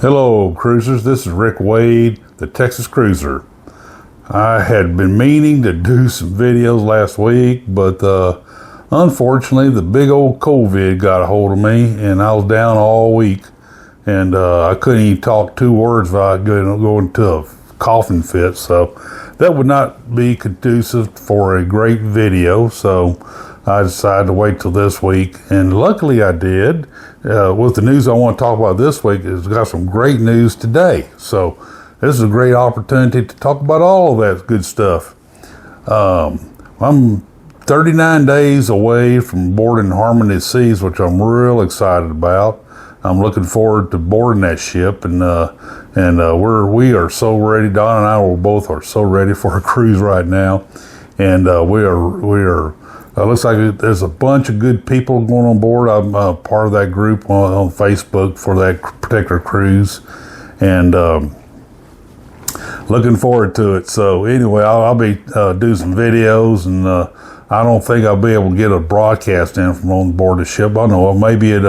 Hello cruisers, this is Rick Wade, the Texas Cruiser. I had been meaning to do some videos last week, but unfortunately the big old COVID got a hold of me and I was down all week, and I couldn't even talk 2 words without going into a coughing fit, so that would not be conducive for a great video, so I decided to wait till this week, and luckily I did. With the news I want to talk about this week is got some great news today. So this is a great opportunity to talk about all of that good stuff. I'm 39 days away from boarding Harmony Seas, which I'm real excited about. I'm looking forward to boarding that ship, and we are so ready. Don and I are so ready for a cruise right now, and we are. Looks like there's a bunch of good people going on board. I'm part of that group on Facebook for that particular cruise, and looking forward to it. So anyway, I'll be doing some videos, and I don't think I'll be able to get a broadcast in from on board the ship. I don't know, maybe at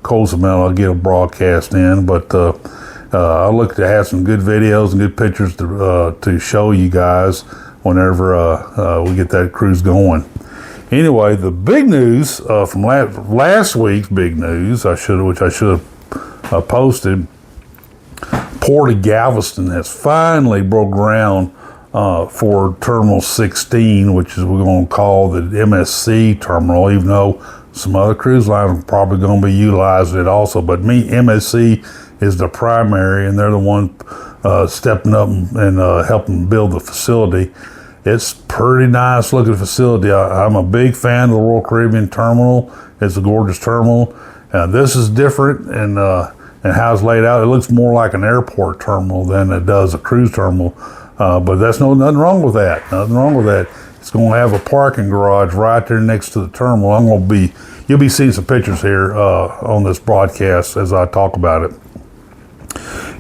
Cozumel I'll get a broadcast in, but I look to have some good videos and good pictures to show you guys whenever we get that cruise going. Anyway, the big news from last week's big news, which I should have posted. Port of Galveston has finally broke ground for Terminal 16, which is we're going to call the MSC terminal, even though some other cruise lines are probably going to be utilizing it also. But MSC is the primary, and they're the one stepping up and helping build the facility. It's pretty nice looking facility. I'm a big fan of the Royal Caribbean terminal. It's a gorgeous terminal. This is different and how it's laid out. It looks more like an airport terminal than it does a cruise terminal. But that's nothing wrong with that. Nothing wrong with that. It's going to have a parking garage right there next to the terminal. You'll be seeing some pictures here on this broadcast as I talk about it.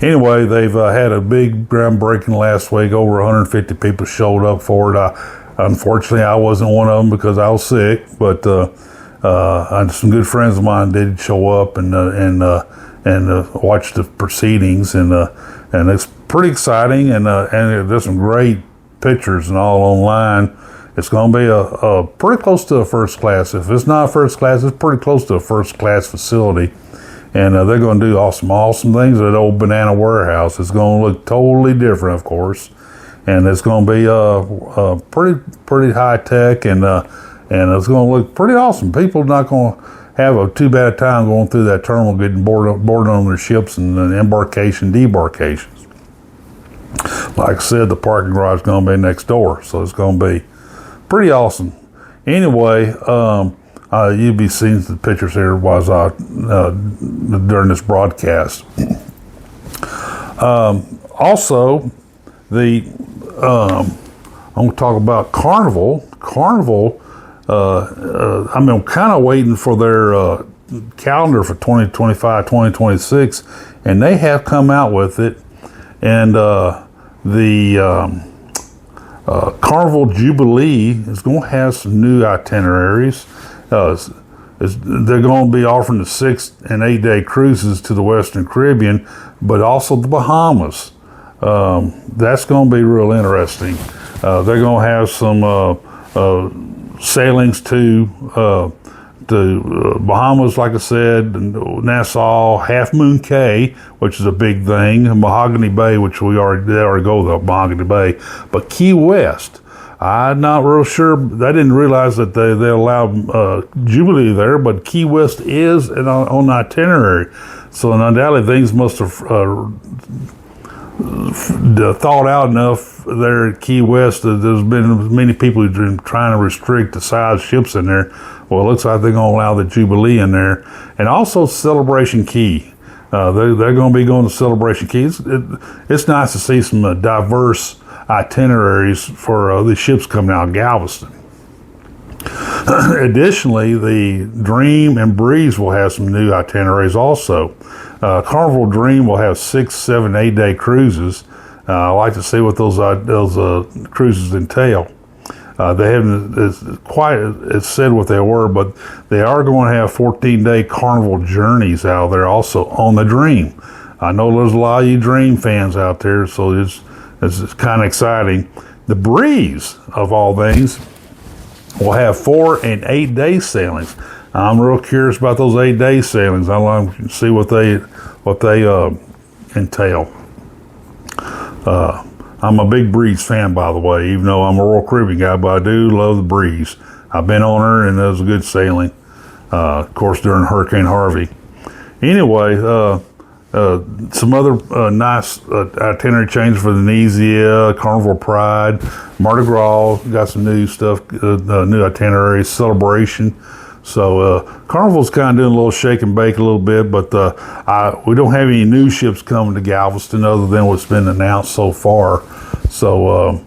Anyway, they've had a big groundbreaking last week. Over 150 people showed up for it. Unfortunately, I wasn't one of them because I was sick, but some good friends of mine did show up and watch the proceedings, and it's pretty exciting, and there's some great pictures and all online. It's going to be a pretty close to a first class. If it's not first class, it's pretty close to a first class facility. And they're going to do awesome things at that old banana warehouse. It's going to look totally different, of course, and it's going to be pretty high tech, and it's going to look pretty awesome. People are not going to have too bad a time going through that terminal, getting boarded on their ships and debarkations. Like I said, the parking garage is going to be next door, so it's going to be pretty awesome. Anyway. You'll be seeing the pictures here during this broadcast. Also, I'm going to talk about Carnival. Carnival, I'm kind of waiting for their calendar for 2025, 2026, and they have come out with it. And the Carnival Jubilee is going to have some new itineraries. They're going to be offering the 6 and 8 day cruises to the Western Caribbean, but also the Bahamas. That's going to be real interesting. They're going to have some sailings to Bahamas, like I said, Nassau, Half Moon Cay, which is a big thing, and Mahogany Bay, which they already go to Mahogany Bay, but Key West. I'm not real sure. I didn't realize that they allow Jubilee there, but Key West is on the itinerary. So undoubtedly things must have thought out enough there at Key West that there's been many people who've been trying to restrict the size of ships in there. Well, it looks like they're going to allow the Jubilee in there. And also Celebration Key. They're going to be going to Celebration Key. It's nice to see some diverse itineraries for the ships coming out of Galveston. Additionally, the Dream and Breeze will have some new itineraries also. Carnival Dream will have 6, 7, 8 day cruises. I like to see what those cruises entail. They haven't it's said what they were, but they are going to have 14-day Carnival journeys out there also on the Dream. I know there's a lot of you Dream fans out there, so it's kind of exciting. The Breeze, of all things, will have 4 and 8 day sailings. I'm real curious about those 8 day sailings. I want to see what they entail. I'm a big Breeze fan, by the way, even though I'm a Royal Caribbean guy, but I do love the Breeze. I've been on her, and it was a good sailing, of course, during Hurricane Harvey. Anyway, some other nice itinerary changes for the Venezia, Carnival Pride, Mardi Gras, got some new stuff, new itineraries, Celebration. So Carnival's kind of doing a little shake and bake a little bit, but we don't have any new ships coming to Galveston other than what's been announced so far. So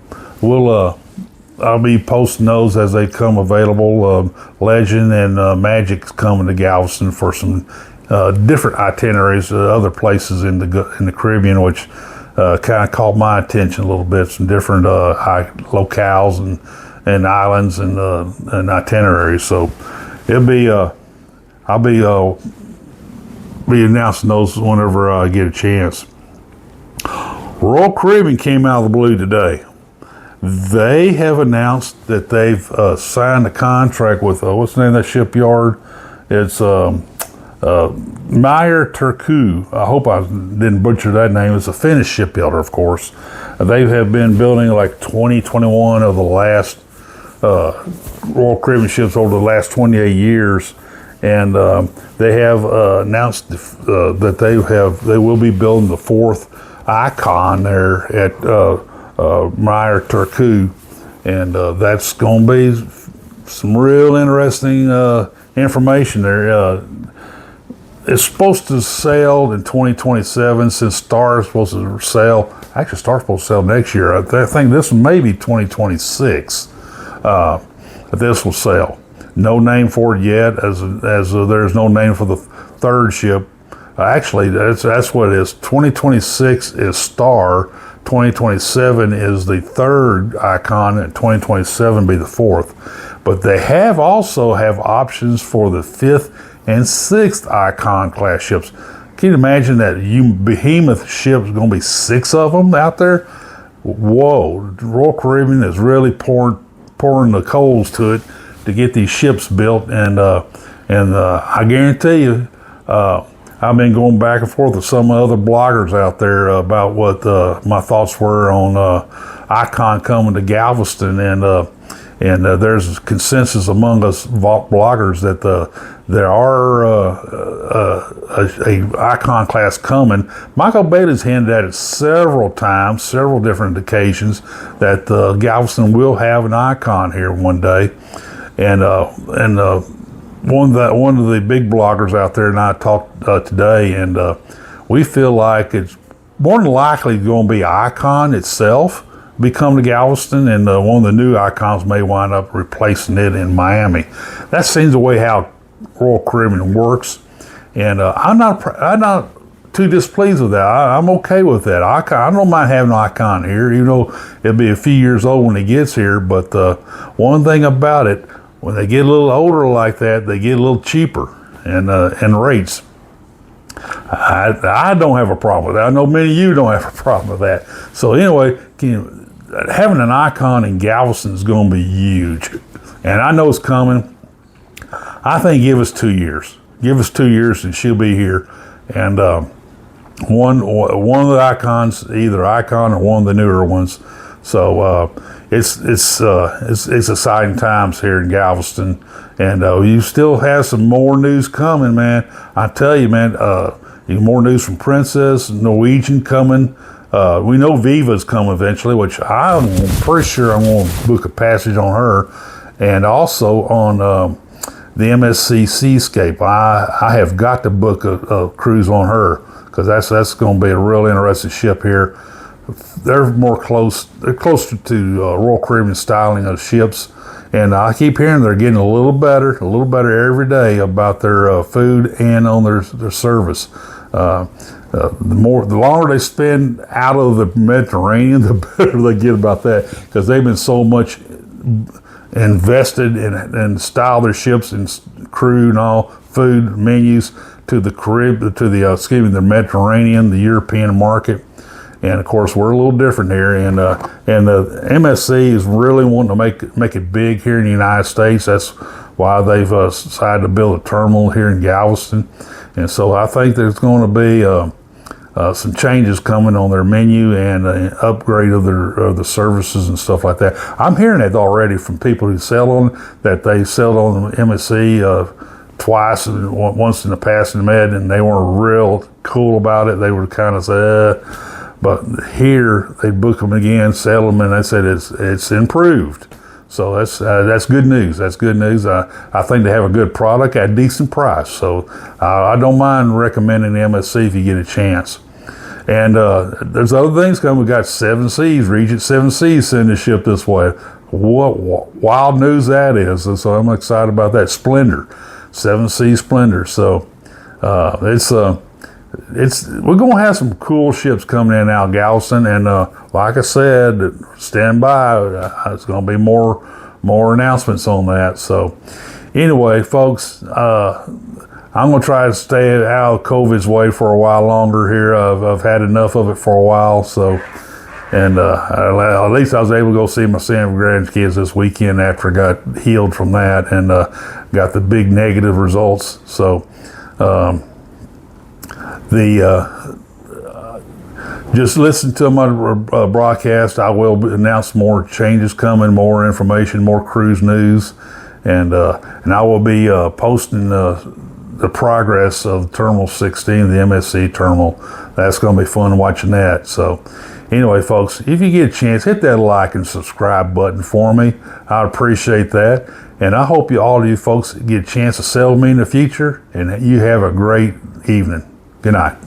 I'll be posting those as they come available. Legend and Magic's coming to Galveston for some different itineraries, other places in the Caribbean, which kind of caught my attention a little bit. Some different locales and islands and itineraries. So it'll be I'll be announcing those whenever I get a chance. Royal Caribbean came out of the blue today. They have announced that they've signed a contract with what's the name of that shipyard? It's Meyer Turku. I hope I didn't butcher that name. It's a Finnish shipbuilder, of course. They have been building like 21 of the last Royal Caribbean ships over the last 28 years, and they have announced that they will be building the 4th Icon there at Meyer Turku, and that's going to be some real interesting information there. It's supposed to sail in 2027, since Star is supposed to sail. Actually, Star's supposed to sail next year. I think this may be 2026. This will sail. No name for it yet, as there's no name for the 3rd ship. Actually, that's what it is. 2026 is Star. 2027 is the 3rd Icon, and 2027 be the 4th. But they also have options for the 5th and 6th Icon class ships. Can you imagine that behemoth ships going to be 6 of them out there? Whoa! Royal Caribbean is really pouring the coals to it to get these ships built, and I guarantee you, I've been going back and forth with some other bloggers out there about what my thoughts were on Icon coming to Galveston, and there's a consensus among us bloggers that there are a Icon class coming. Michael Bailey's hinted at it several times, several different occasions, that Galveston will have an Icon here one day, and one of the big bloggers out there and I talked today, and we feel like it's more than likely going to be Icon itself be coming to Galveston, and one of the new Icons may wind up replacing it in Miami. That seems the way how Royal Caribbean works, and I'm not too displeased with that. I'm okay with that. I don't mind having an Icon here, even though it'll be a few years old when it gets here. But one thing about it, when they get a little older like that, they get a little cheaper and rates. I don't have a problem with that. I know many of you don't have a problem with that. So anyway, having an Icon in Galveston is going to be huge, and I know it's coming. I think give us 2 years. Give us 2 years, and she'll be here. And one of the Icons, either Icon or one of the newer ones. So it's exciting times here in Galveston, and you still have some more news coming, man. I tell you, man, more news from Princess, Norwegian coming. We know Viva's coming eventually, which I'm pretty sure I'm going to book a passage on her, and also on the MSC Seascape. I have got to book a cruise on her, because that's going to be a real interesting ship here. They're closer to Royal Caribbean styling of ships, and I keep hearing they're getting a little better every day about their food and on their service. The longer they spend out of the Mediterranean, the better they get about that, because they've been so much invested in style their ships and crew and all, food menus, to the the Mediterranean, the European market. And of course, we're a little different here, and the MSC is really wanting to make it big here in the United States. That's why they've decided to build a terminal here in Galveston. And so I think there's going to be some changes coming on their menu and an upgrade of the services and stuff like that. I'm hearing that already from people who sell on that they sold on MSC twice, and once in the past in Med, and they weren't real cool about it. They were kind of say. But here they book them again, sell them, and they said it's improved. So that's good news. That's good news. I think they have a good product at a decent price. So I don't mind recommending the MSC if you get a chance. And there's other things coming. We got 7 Seas, Regent 7 Seas sending a ship this way. What wild news that is. And so I'm excited about that. Splendor, 7 Seas Splendor. So we're going to have some cool ships coming in out of Galveston, and like I said, stand by. There's going to be more announcements on that. So anyway, folks, I'm going to try to stay out of COVID's way for a while longer here. I've had enough of it for a while. So, and at least I was able to go see my son and grandkids this weekend after I got healed from that and got the big negative results. So, just listen to my broadcast. I will announce more changes coming, more information, more cruise news, and I will be posting the progress of Terminal 16, the MSC terminal. That's going to be fun watching that. So anyway, folks, if you get a chance, hit that like and subscribe button for me. I'd appreciate that. And I hope all of you folks get a chance to sail with me in the future, and you have a great evening. Good night.